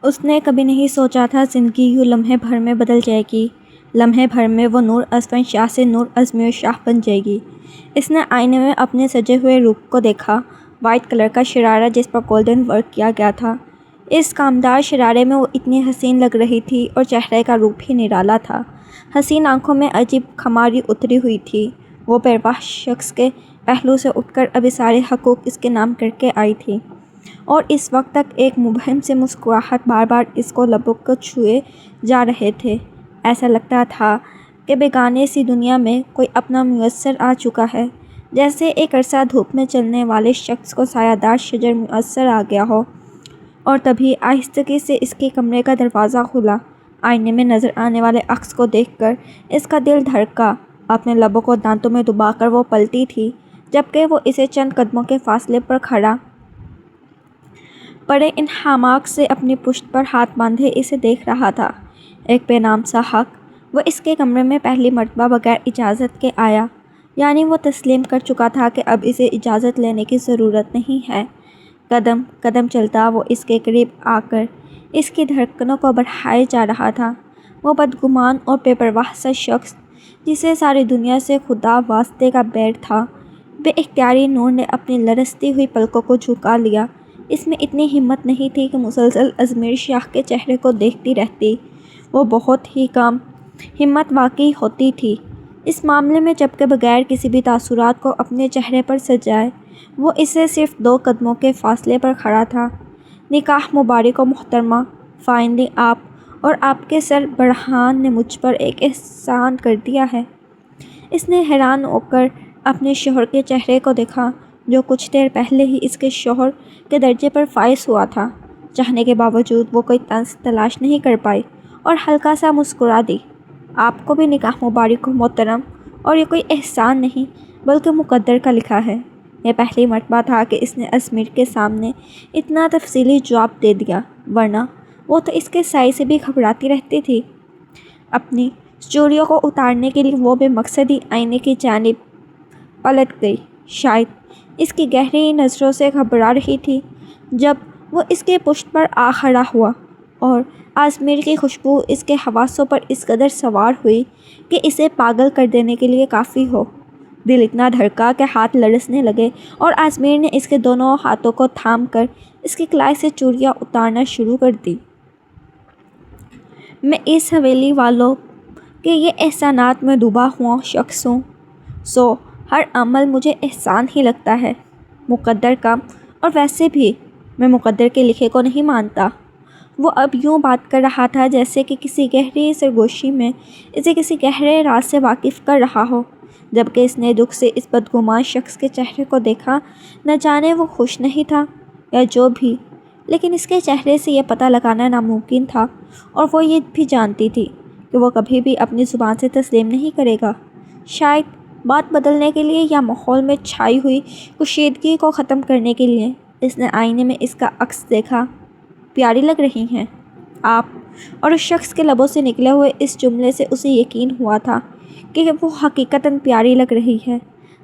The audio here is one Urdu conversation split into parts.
اس نے کبھی نہیں سوچا تھا زندگی یوں لمحے بھر میں بدل جائے گی، لمحے بھر میں وہ نور ازفن شاہ سے نور ازمیر شاہ بن جائے گی۔ اس نے آئینے میں اپنے سجے ہوئے روپ کو دیکھا، وائٹ کلر کا شرارہ جس پر گولڈن ورک کیا گیا تھا۔ اس کامدار شرارے میں وہ اتنی حسین لگ رہی تھی اور چہرے کا روپ ہی نرالا تھا۔ حسین آنکھوں میں عجیب خماری اتری ہوئی تھی۔ وہ پرواہ شخص کے پہلو سے اٹھ کر ابھی سارے حقوق اس کے نام کر کے آئی تھی، اور اس وقت تک ایک مبہم سے مسکراہٹ بار بار اس کو لبوں کو چھوئے جا رہے تھے۔ ایسا لگتا تھا کہ بیگانے سی دنیا میں کوئی اپنا میسر آ چکا ہے، جیسے ایک عرصہ دھوپ میں چلنے والے شخص کو سایہ دار شجر میسر آ گیا ہو۔ اور تبھی آہستگی سے اس کے کمرے کا دروازہ کھلا۔ آئینے میں نظر آنے والے عکس کو دیکھ کر اس کا دل دھڑکا۔ اپنے لبوں کو دانتوں میں دبا کر وہ پلٹی تھی، جبکہ وہ اسے چند قدموں کے فاصلے پر کھڑا پڑے انہماک سے اپنی پشت پر ہاتھ باندھے اسے دیکھ رہا تھا۔ ایک بے نام سا حق وہ اس کے کمرے میں پہلی مرتبہ بغیر اجازت کے آیا، یعنی وہ تسلیم کر چکا تھا کہ اب اسے اجازت لینے کی ضرورت نہیں ہے۔ قدم قدم چلتا وہ اس کے قریب آ کر اس کی دھڑکنوں کو بڑھائے جا رہا تھا۔ وہ بدگمان اور بے پرواہ سا شخص جسے ساری دنیا سے خدا واسطے کا بیر تھا، بے اختیاری نور نے اپنی لرزتی ہوئی پلکوں کو جھکا لیا۔ اس میں اتنی ہمت نہیں تھی کہ مسلسل ازمیر شاہ کے چہرے کو دیکھتی رہتی۔ وہ بہت ہی کم ہمت واقعی ہوتی تھی اس معاملے میں، جبکہ بغیر کسی بھی تاثرات کو اپنے چہرے پر سجائے وہ اسے صرف 2 قدموں کے فاصلے پر کھڑا تھا۔ نکاح مبارک ہو محترمہ، فائنلی آپ اور آپ کے سربراہان نے مجھ پر ایک احسان کر دیا ہے۔ اس نے حیران ہو کر اپنے شوہر کے چہرے کو دیکھا، جو کچھ دیر پہلے ہی اس کے شوہر کے درجے پر فائز ہوا تھا۔ چاہنے کے باوجود وہ کوئی طنز تلاش نہیں کر پائی اور ہلکا سا مسکرا دی۔ آپ کو بھی نکاح مبارک ہو محترم، اور یہ کوئی احسان نہیں بلکہ مقدر کا لکھا ہے۔ یہ پہلی مرتبہ تھا کہ اس نے ازمیر کے سامنے اتنا تفصیلی جواب دے دیا، ورنہ وہ تو اس کے سائے سے بھی گھبراتی رہتی تھی۔ اپنی چوڑیوں کو اتارنے کے لیے وہ بے مقصدی آئینے کی جانب پلٹ گئی، شاید اس کی گہری نظروں سے گھبرا رہی تھی۔ جب وہ اس کے پشت پر آ کھڑا ہوا اور ازمیر کی خوشبو اس کے حواسوں پر اس قدر سوار ہوئی کہ اسے پاگل کر دینے کے لیے کافی ہو، دل اتنا دھڑکا کہ ہاتھ لرزنے لگے، اور ازمیر نے اس کے دونوں ہاتھوں کو تھام کر اس کی کلائی سے چوڑیاں اتارنا شروع کر دی۔ میں اس حویلی والوں کے یہ احسانات میں ڈوبا ہوا شخص ہوں، سو ہر عمل مجھے احسان ہی لگتا ہے، مقدر کا، اور ویسے بھی میں مقدر کے لکھے کو نہیں مانتا۔ وہ اب یوں بات کر رہا تھا جیسے کہ کسی گہری سرگوشی میں اسے کسی گہرے راز سے واقف کر رہا ہو، جبکہ اس نے دکھ سے اس بدگمان شخص کے چہرے کو دیکھا۔ نہ جانے وہ خوش نہیں تھا یا جو بھی، لیکن اس کے چہرے سے یہ پتہ لگانا ناممکن تھا، اور وہ یہ بھی جانتی تھی کہ وہ کبھی بھی اپنی زبان سے تسلیم نہیں کرے گا۔ شاید بات بدلنے کے لیے یا ماحول میں چھائی ہوئی کشیدگی کو ختم کرنے کے لیے اس نے آئینے میں اس کا عکس دیکھا۔ پیاری لگ رہی ہیں آپ، اور اس شخص کے لبوں سے نکلے ہوئے اس جملے سے اسے یقین ہوا تھا کہ وہ حقیقتاً پیاری لگ رہی ہے۔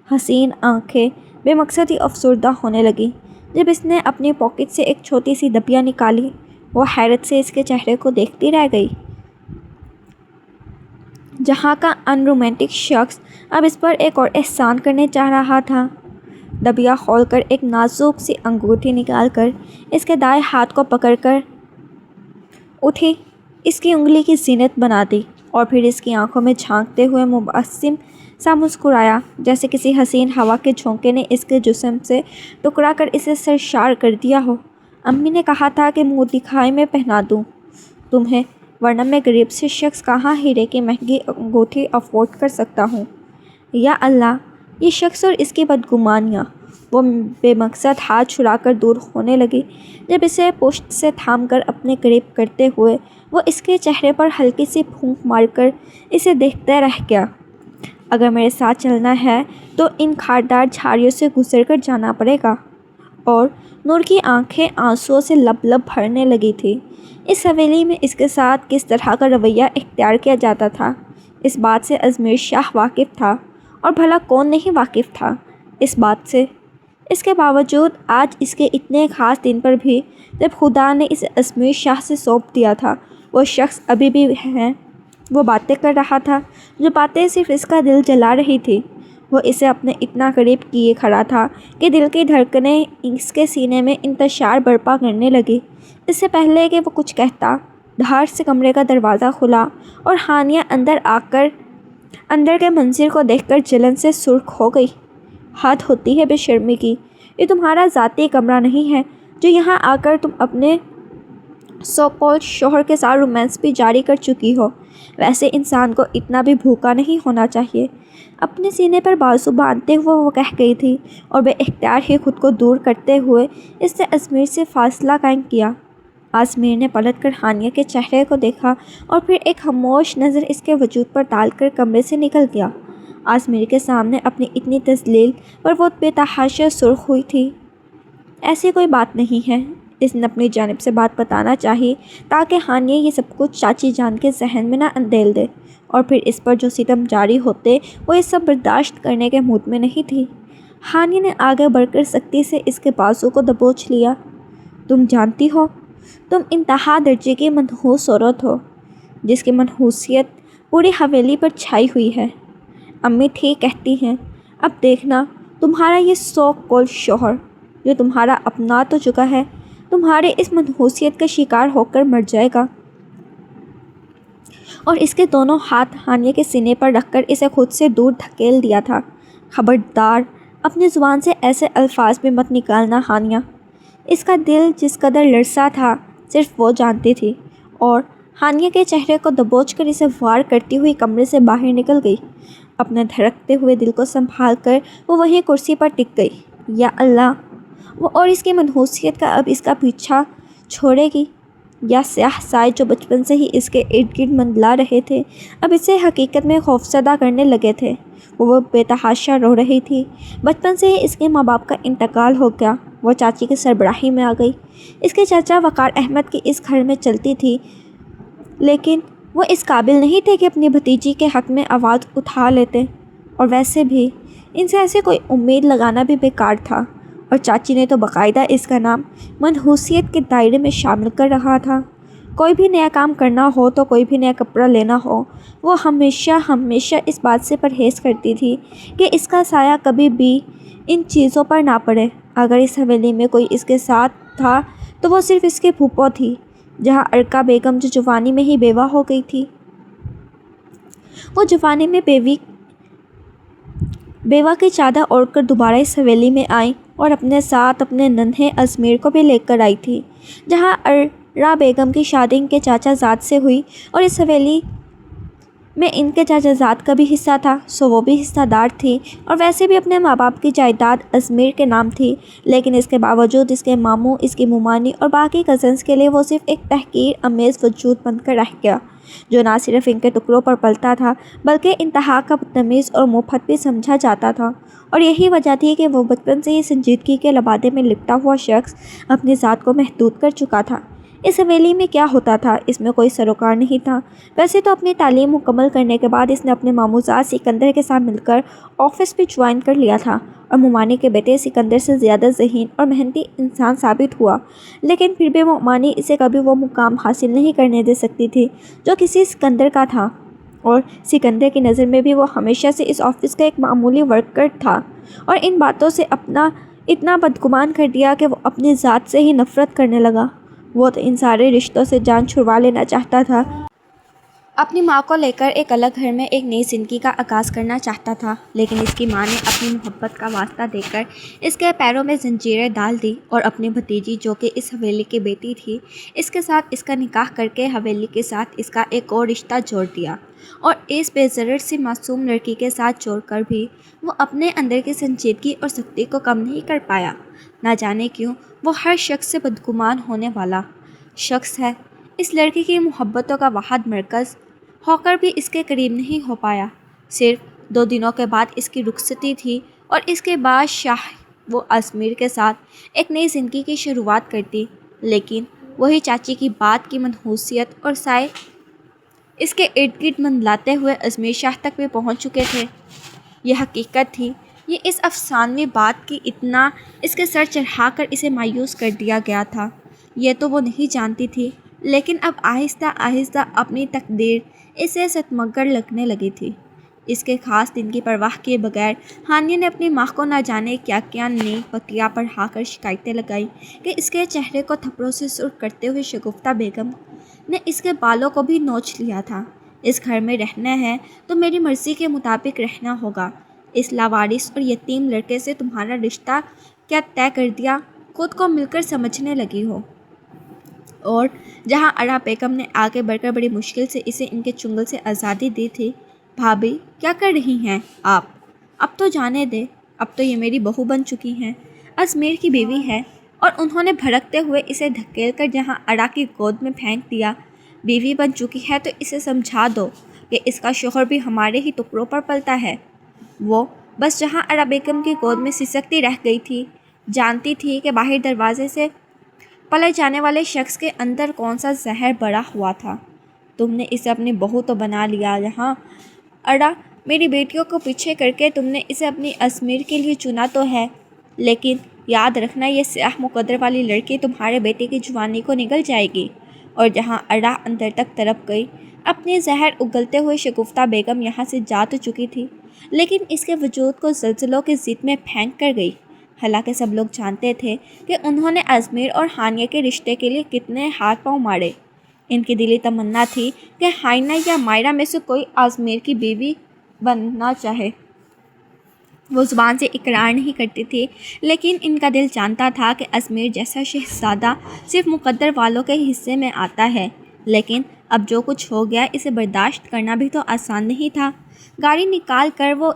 حسین آنکھیں بے مقصدی افسردہ ہونے لگیں۔ جب اس نے اپنی پاکٹ سے ایک چھوٹی سی ڈبیا نکالی، وہ حیرت سے اس کے چہرے کو دیکھتی رہ گئی۔ جہاں کا ان رومانٹک شخص اب اس پر ایک اور احسان کرنے چاہ رہا تھا۔ ڈبیا کھول کر ایک نازک سی انگوٹھی نکال کر اس کے دائیں ہاتھ کو پکڑ کر اٹھی، اس کی انگلی کی زینت بنا دی، اور پھر اس کی آنکھوں میں جھانکتے ہوئے مبتسم سا مسکرایا، جیسے کسی حسین ہوا کے جھونکے نے اس کے جسم سے ٹکرا کر اسے سرشار کر دیا ہو۔ امی نے کہا تھا کہ منہ دکھائی میں پہنا دوں تمہیں، ورنہ میں غریب سے شخص کہاں ہیرے کی مہنگی انگوٹھی افورڈ کر سکتا ہوں۔ یا اللہ، یہ شخص اور اس کی بدگمانیاں۔ وہ بے مقصد ہاتھ چھڑا کر دور ہونے لگی۔ جب اسے پشت سے تھام کر اپنے قریب کرتے ہوئے وہ اس کے چہرے پر ہلکی سی پھونک مار کر اسے دیکھتے رہ گیا۔ اگر میرے ساتھ چلنا ہے تو ان خاردار جھاڑیوں سے گزر کر جانا پڑے گا۔ اور نور کی آنکھیں آنسوؤں سے لب لب بھرنے لگی تھی۔ اس حویلی میں اس کے ساتھ کس طرح کا رویہ اختیار کیا جاتا تھا، اس بات سے ازمیر شاہ واقف تھا، اور بھلا کون نہیں واقف تھا اس بات سے۔ اس کے باوجود آج اس کے اتنے خاص دن پر بھی جب خدا نے اسے ازمیر شاہ سے سونپ دیا تھا، وہ شخص ابھی بھی ہے۔ وہ باتیں کر رہا تھا، جو باتیں صرف اس کا دل جلا رہی تھی۔ وہ اسے اپنے اتنا قریب کیے کھڑا تھا کہ دل کی دھڑکنیں اس کے سینے میں انتشار برپا کرنے لگی۔ اس سے پہلے کہ وہ کچھ کہتا، دھاڑ سے کمرے کا دروازہ کھلا اور ہانیہ اندر کے منظر کو دیکھ کر جلن سے سرخ ہو گئی۔ حد ہوتی ہے بے شرمی کی، یہ تمہارا ذاتی کمرہ نہیں ہے جو یہاں آ کر تم اپنے سو کالڈ شوہر کے ساتھ رومانس بھی جاری کر چکی ہو۔ ویسے انسان کو اتنا بھی بھوکا نہیں ہونا چاہیے۔ اپنے سینے پر بازو باندھتے ہوئے وہ کہہ گئی تھی اور بے اختیار ہی خود کو دور کرتے ہوئے اس نے ازمیر سے فاصلہ قائم کیا۔ ازمیر نے پلٹ کر ہانیہ کے چہرے کو دیکھا اور پھر ایک خاموش نظر اس کے وجود پر ڈال کر کمرے سے نکل گیا۔ ازمیر کے سامنے اپنی اتنی تذلیل پر وہ بے تحاشا سرخ ہوئی تھی۔ ایسی کوئی بات نہیں ہے، اس نے اپنی جانب سے بات بتانا چاہی تاکہ ہانیہ یہ سب کچھ چاچی جان کے ذہن میں نہ اندیل دے، اور پھر اس پر جو ستم جاری ہوتے وہ یہ سب برداشت کرنے کے موڈ میں نہیں تھی۔ ہانیہ نے آگے بڑھ کر سختی سے اس کے بازو کو دبوچ لیا۔ تم جانتی ہو، تم انتہا درجے کی منحوس عورت ہو، جس کی منحوسیت پوری حویلی پر چھائی ہوئی ہے۔ امی ٹھیک کہتی ہیں، اب دیکھنا تمہارا یہ سو کالڈ شوہر جو تمہارا اپنا تو چکا ہے، تمہارے اس منحوسیت کا شکار ہو کر مر جائے گا۔ اور اس کے دونوں ہاتھ ہانیہ کے سینے پر رکھ کر اسے خود سے دور دھکیل دیا تھا۔ خبردار، اپنی زبان سے ایسے الفاظ بھی مت نکالنا ہانیہ۔ اس کا دل جس قدر لرزا تھا صرف وہ جانتی تھی، اور ہانیہ کے چہرے کو دبوچ کر اسے وار کرتی ہوئی کمرے سے باہر نکل گئی۔ اپنے دھڑکتے ہوئے دل کو سنبھال کر وہ وہیں کرسی پر ٹک گئی۔ یا اللہ، وہ اور اس کی منحوسیت کا اب اس کا پیچھا چھوڑے گی، یا سیاہ سائے جو بچپن سے ہی اس کے ارد گرد منڈلا رہے تھے اب اسے حقیقت میں خوفزدہ کرنے لگے تھے۔ وہ بے تحاشا رو رہی تھی۔ بچپن سے ہی اس کے ماں باپ کا انتقال ہو گیا۔ وہ چاچی کی سربراہی میں آ گئی۔ اس کے چچا وقار احمد کی اس گھر میں چلتی تھی، لیکن وہ اس قابل نہیں تھے کہ اپنی بھتیجی کے حق میں آواز اٹھا لیتے، اور ویسے بھی ان سے ایسے کوئی امید لگانا بھی بیکار تھا، اور چاچی نے تو باقاعدہ اس کا نام منحوسیت کے دائرے میں شامل کر رہا تھا۔ کوئی بھی نیا کام کرنا ہو تو کوئی بھی نیا کپڑا لینا ہو، وہ ہمیشہ اس بات سے پرہیز کرتی تھی کہ اس کا سایہ کبھی بھی ان چیزوں پر نہ پڑے۔ اگر اس حویلی میں کوئی اس کے ساتھ تھا تو وہ صرف اس کی پھوپھو تھی، جہاں ارکا بیگم جو جوانی میں ہی بیوہ ہو گئی تھی۔ وہ جوانی میں بیوہ کی چادر اوڑھ کر دوبارہ اس حویلی میں آئیں اور اپنے ساتھ اپنے ننھے ازمیر کو بھی لے کر آئی تھی، جہاں ارا بیگم کی شادی ان کے چاچا زاد سے ہوئی، اور اس حویلی میں ان کے چاچا زاد کا بھی حصہ تھا، سو وہ بھی حصہ دار تھی، اور ویسے بھی اپنے ماں باپ کی جائیداد ازمیر کے نام تھی۔ لیکن اس کے باوجود اس کے ماموں، اس کی مومانی اور باقی کزنز کے لیے وہ صرف ایک تحقیر آمیز وجود بن کر رہ گیا، جو نہ صرف ان کے ٹکڑوں پر پلتا تھا بلکہ انتہا کا بدتمیز اور مفت بھی سمجھا جاتا تھا۔ اور یہی وجہ تھی کہ وہ بچپن سے ہی سنجیدگی کے لبادے میں لپٹا ہوا شخص اپنی ذات کو محدود کر چکا تھا۔ اس حویلی میں کیا ہوتا تھا، اس میں کوئی سروکار نہیں تھا۔ ویسے تو اپنی تعلیم مکمل کرنے کے بعد اس نے اپنے ماموزاد سکندر کے ساتھ مل کر آفس بھی جوائن کر لیا تھا، اور مومانی کے بیٹے سکندر سے زیادہ ذہین اور محنتی انسان ثابت ہوا، لیکن پھر بھی مومانی اسے کبھی وہ مقام حاصل نہیں کرنے دے سکتی تھی جو کسی سکندر کا تھا، اور سکندر کی نظر میں بھی وہ ہمیشہ سے اس آفس کا ایک معمولی ورکر تھا، اور ان باتوں سے اتنا بدگمان کر دیا کہ وہ اپنی ذات سے ہی نفرت کرنے لگا۔ وہ تو ان سارے رشتوں سے جان چھڑوا لینا چاہتا تھا، اپنی ماں کو لے کر ایک الگ گھر میں ایک نئی زندگی کا آغاز کرنا چاہتا تھا، لیکن اس کی ماں نے اپنی محبت کا واسطہ دے کر اس کے پیروں میں زنجیریں ڈال دی، اور اپنی بھتیجی جو کہ اس حویلی کی بیٹی تھی، اس کے ساتھ اس کا نکاح کر کے حویلی کے ساتھ اس کا ایک اور رشتہ جوڑ دیا، اور اس بے ضرر سی معصوم لڑکی کے ساتھ جوڑ کر بھی وہ اپنے اندر کی سنجیدگی اور سختی کو کم نہیں کر پایا۔ نہ جانے کیوں وہ ہر شخص سے بدگمان ہونے والا شخص ہے، اس لڑکی کی محبتوں کا واحد مرکز ہو کر بھی اس کے قریب نہیں ہو پایا۔ صرف 2 دنوں کے بعد اس کی رخصتی تھی، اور اس کے بعد شاہ وہ ازمیر کے ساتھ ایک نئی زندگی کی شروعات کرتی، لیکن وہی چاچی کی بات کی منحوسیت اور سائے اس کے ارد گرد منڈلاتے ہوئے ازمیر شاہ تک بھی پہنچ چکے تھے۔ یہ حقیقت تھی، یہ اس افسانوی بات کی اتنا اس کے سر چڑھا کر اسے مایوس کر دیا گیا تھا، یہ تو وہ نہیں جانتی تھی، لیکن اب آہستہ آہستہ اپنی تقدیر اسے ستمگر لگنے لگی تھی۔ اس کے خاص دن کی پرواہ کیے بغیر ہانیہ نے اپنی ماں کو نہ جانے کیا کیا نئی بتیاں پڑھا کر شکایتیں لگائی کہ اس کے چہرے کو تھپڑوں سے سرخ کرتے ہوئے شگفتہ بیگم نے اس کے بالوں کو بھی نوچ لیا تھا۔ اس گھر میں رہنا ہے تو میری مرضی کے مطابق رہنا ہوگا۔ اس لاوارث اور یتیم لڑکے سے تمہارا رشتہ کیا طے کر دیا، خود کو مل کر سمجھنے لگی ہو۔ اور جہاں اڈا بیگم نے آگے بڑھ کر بڑی مشکل سے اسے ان کے چنگل سے آزادی دی تھی۔ بھابھی کیا کر رہی ہیں آپ؟ اب تو جانے دے، اب تو یہ میری بہو بن چکی ہیں، ازمیر کی بیوی ہے۔ اور انہوں نے بھڑکتے ہوئے اسے دھکیل کر جہاں اڈا کی گود میں پھینک دیا۔ بیوی بن چکی ہے تو اسے سمجھا دو کہ اس کا شوہر بھی ہمارے ہی ٹکڑوں پر پلتا ہے۔ وہ بس جہاں اڈا بیگم کی گود میں سسکتی رہ گئی تھی، جانتی تھی کہ باہر دروازے سے پلٹ جانے والے شخص کے اندر کون سا زہر بڑا ہوا تھا۔ تم نے اسے اپنی بہو تو بنا لیا یہاں اڈا، میری بیٹیوں کو پیچھے کر کے تم نے اسے اپنی ازمیر کے لیے چنا تو ہے، لیکن یاد رکھنا یہ سیاہ مقدر والی لڑکی تمہارے بیٹے کی جوانی کو نگل جائے گی۔ اور جہاں اڈا اندر تک تڑپ گئی، اپنی زہر اگلتے ہوئے شگفتہ بیگم یہاں سے جا تو چکی تھی، لیکن اس کے وجود کو زلزلوں کی زد میں پھینک کر گئی۔ حالانکہ سب لوگ جانتے تھے کہ انہوں نے ازمیر اور ہانیہ کے رشتے کے لیے کتنے ہاتھ پاؤں مارے۔ ان کی دلی تمنا تھی کہ ہائنہ یا مائرہ میں سے کوئی ازمیر کی بیوی بننا چاہے۔ وہ زبان سے اقرار نہیں کرتی تھی، لیکن ان کا دل جانتا تھا کہ ازمیر جیسا شہزادہ صرف مقدر والوں کے حصے میں آتا ہے۔ لیکن اب جو کچھ ہو گیا اسے برداشت کرنا بھی تو آسان نہیں تھا۔ گاڑی نکال کر وہ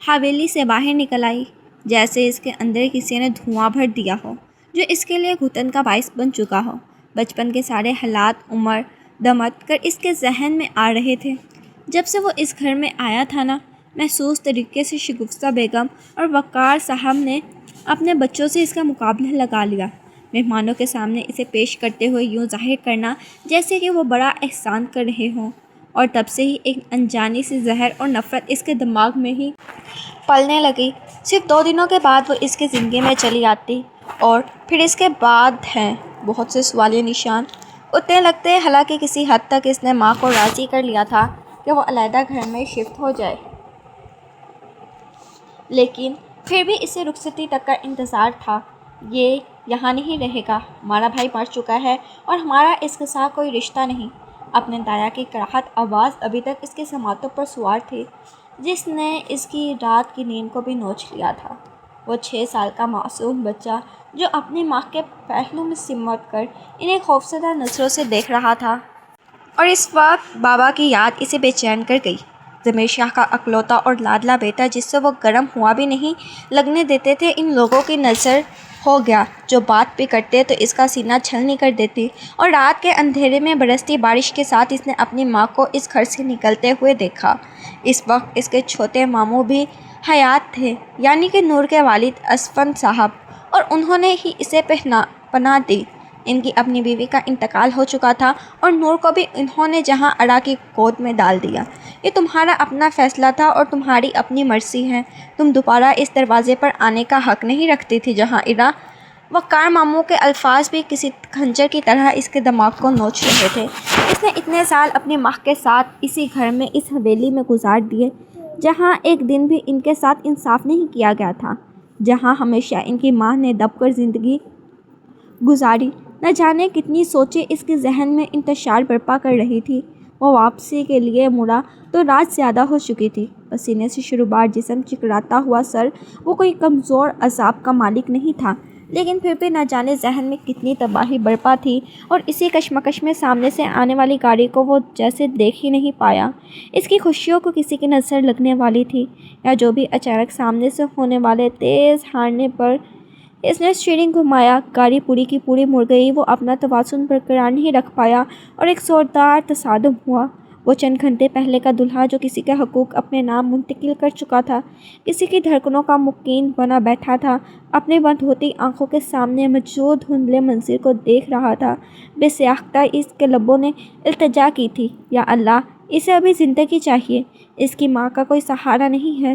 حویلی سے باہر نکل آئی، جیسے اس کے اندر کسی نے دھواں بھر دیا ہو جو اس کے لیے گھٹن کا باعث بن چکا ہو۔ بچپن کے سارے حالات عمر دمد کر اس کے ذہن میں آ رہے تھے۔ جب سے وہ اس گھر میں آیا تھا نا، محسوس طریقے سے شگفتہ بیگم اور وقار صاحب نے اپنے بچوں سے اس کا مقابلہ لگا لیا۔ مہمانوں کے سامنے اسے پیش کرتے ہوئے یوں ظاہر کرنا جیسے کہ وہ بڑا احسان کر رہے ہوں، اور تب سے ہی ایک انجانی سی زہر اور نفرت اس کے دماغ میں ہی پلنے لگی۔ صرف 2 دنوں کے بعد وہ اس کی زندگی میں چلی آتی، اور پھر اس کے بعد ہیں بہت سے سوالیہ نشان اٹھنے لگتے۔ حالانکہ کسی حد تک اس نے ماں کو راضی کر لیا تھا کہ وہ علیحدہ گھر میں شفٹ ہو جائے، لیکن پھر بھی اسے رخصتی تک کا انتظار تھا۔ یہ یہاں نہیں رہے گا، ہمارا بھائی مر چکا ہے اور ہمارا اس کے ساتھ کوئی رشتہ نہیں۔ اپنے دایا کی کڑاہٹ آواز ابھی تک اس کے سماعتوں پر سوار تھی، جس نے اس کی رات کی نیند کو بھی نوچ لیا تھا۔ وہ 6 سال کا معصوم بچہ جو اپنی ماں کے پہلو میں سمٹ کر انہیں خوفزدہ نظروں سے دیکھ رہا تھا، اور اس وقت بابا کی یاد اسے بے چین کر گئی۔ ضمیر شاہ کا اکلوتا اور لاڈلا بیٹا جس سے وہ گرم ہوا بھی نہیں لگنے دیتے تھے، ان لوگوں کی نظر ہو گیا جو بات بھی کرتے تو اس کا سینہ چھلنی کر دیتی۔ اور رات کے اندھیرے میں برستی بارش کے ساتھ اس نے اپنی ماں کو اس گھر سے نکلتے ہوئے دیکھا۔ اس وقت اس کے چھوٹے ماموں بھی حیات تھے، یعنی کہ نور کے والد اسفند صاحب، اور انہوں نے ہی اسے پناہ دی۔ ان کی اپنی بیوی کا انتقال ہو چکا تھا، اور نور کو بھی انہوں نے جہاں اڈا کی گود میں ڈال دیا۔ یہ تمہارا اپنا فیصلہ تھا اور تمہاری اپنی مرضی ہے، تم دوبارہ اس دروازے پر آنے کا حق نہیں رکھتی تھی جہاں اڈا۔ وقار ماموں کے الفاظ بھی کسی خنجر کی طرح اس کے دماغ کو نوچ رہے تھے۔ اس نے اتنے سال اپنی ماں کے ساتھ اسی گھر میں اس حویلی میں گزار دیے، جہاں ایک دن بھی ان کے ساتھ انصاف نہیں کیا گیا تھا، جہاں ہمیشہ ان کی ماں نے دب کر زندگی گزاری۔ نہ جانے کتنی سوچیں اس کے ذہن میں انتشار برپا کر رہی تھی۔ وہ واپسی کے لیے مڑا تو رات زیادہ ہو چکی تھی۔ پسینے سے شربار جسم، چکراتا ہوا سر، وہ کوئی کمزور اعصاب کا مالک نہیں تھا، لیکن پھر بھی نہ جانے ذہن میں کتنی تباہی برپا تھی، اور اسی کشمکش میں سامنے سے آنے والی گاڑی کو وہ جیسے دیکھ ہی نہیں پایا۔ اس کی خوشیوں کو کسی کی نظر لگنے والی تھی، یا جو بھی اچانک سامنے سے ہونے والے تیز ہارنے پر اس نے اسٹیئرنگ گھمایا، گاڑی پوری کی پوری مڑ گئی۔ وہ اپنا توازن برقرار نہیں رکھ پایا اور ایک زوردار تصادم ہوا۔ وہ چند گھنٹے پہلے کا دلہا جو کسی کے حقوق اپنے نام منتقل کر چکا تھا، کسی کی دھڑکنوں کا مقیم بنا بیٹھا تھا، اپنی بند ہوتی آنکھوں کے سامنے موجود دھندلے منظر کو دیکھ رہا تھا۔ بے ساختہ اس کے لبوں نے التجا کی تھی، یا اللہ، اسے ابھی زندگی چاہیے، اس کی ماں کا کوئی سہارا نہیں ہے،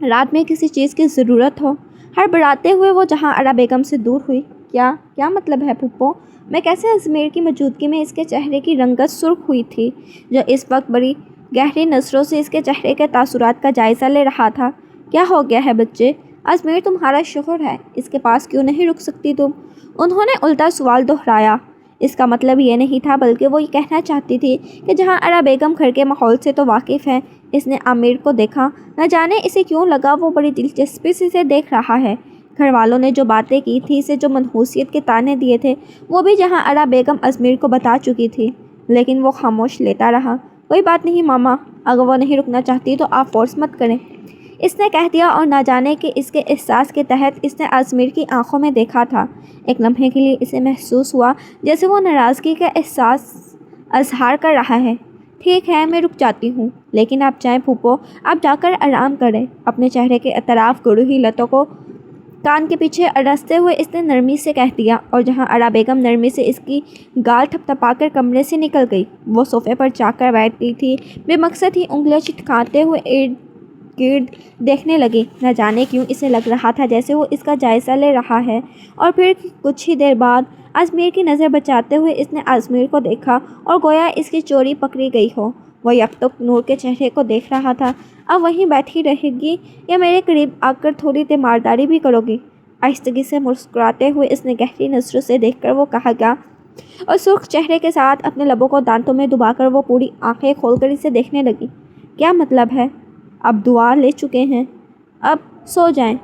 رات میں کسی چیز کی ضرورت ہو۔ ہڑبڑاتے ہوئے وہ جہاں آرا بیگم سے دور ہوئی۔ کیا مطلب ہے پھپھو؟ میں کیسے ازمیر کی موجودگی میں اس کے چہرے کی رنگت سرخ ہوئی تھی جو اس وقت بڑی گہری نظروں سے اس کے چہرے کے تاثرات کا جائزہ لے رہا تھا۔ کیا ہو گیا ہے بچے؟ ازمیر تمہارا شوہر ہے، اس کے پاس کیوں نہیں رک سکتی تم؟ انہوں نے الٹا سوال دہرایا۔ اس کا مطلب یہ نہیں تھا، بلکہ وہ یہ کہنا چاہتی تھی کہ جہاں آرا بیگم گھر کے ماحول سے تو واقف ہے۔ اس نے عامر کو دیکھا، نہ جانے اسے کیوں لگا وہ بڑی دلچسپی سے اسے دیکھ رہا ہے۔ گھر والوں نے جو باتیں کی تھی، اسے جو منحوسیت کے طعنے دیے تھے، وہ بھی جہاں آرا بیگم ازمیر کو بتا چکی تھی، لیکن وہ خاموش لیتا رہا۔ کوئی بات نہیں ماما، اگر وہ نہیں رکنا چاہتی تو آپ فورس مت کریں، اس نے کہہ دیا، اور نہ جانے کہ اس کے احساس کے تحت اس نے ازمیر کی آنکھوں میں دیکھا تھا۔ ایک لمحے کے لیے اسے محسوس ہوا جیسے وہ ناراضگی کا احساس اظہار کر رہا ہے۔ ٹھیک ہے، میں رک جاتی ہوں، لیکن آپ جائیں پھوپھو، آپ جا کر آرام کریں۔ اپنے چہرے کے اطراف گڑھی لتوں کو کان کے پیچھے اڑستے ہوئے اس نے نرمی سے کہہ دیا، اور جہاں آرا بیگم نرمی سے اس کی گال تھپ تھپا کر کمرے سے نکل گئی، وہ صوفے پر جا کر بیٹھ گئی تھی۔ بے مقصد ہی انگلیاں چٹکاتے ہوئے ارد گرد دیکھنے لگی۔ نہ جانے کیوں اسے لگ رہا تھا جیسے وہ اس کا جائزہ لے رہا ہے۔ اور پھر کچھ ہی دیر بعد ازمیر کی نظر بچاتے ہوئے اس نے ازمیر کو دیکھا، اور گویا اس کی چوری پکڑی گئی ہو۔ وہ یکدم نور کے چہرے کو دیکھ رہا تھا۔ اب وہیں بیٹھی رہے گی یا میرے قریب آ کر تھوڑی تیمارداری بھی کرو گی؟ آہستگی سے مسکراتے ہوئے اس نے گہری نظروں سے دیکھ کر وہ کہا گیا، اور سرخ چہرے کے ساتھ اپنے لبوں کو دانتوں میں دبا کر وہ پوری آنکھیں کھول کر اسے دیکھنے لگی۔ کیا مطلب ہے؟ اب دعا لے چکے ہیں، اب سو جائیں۔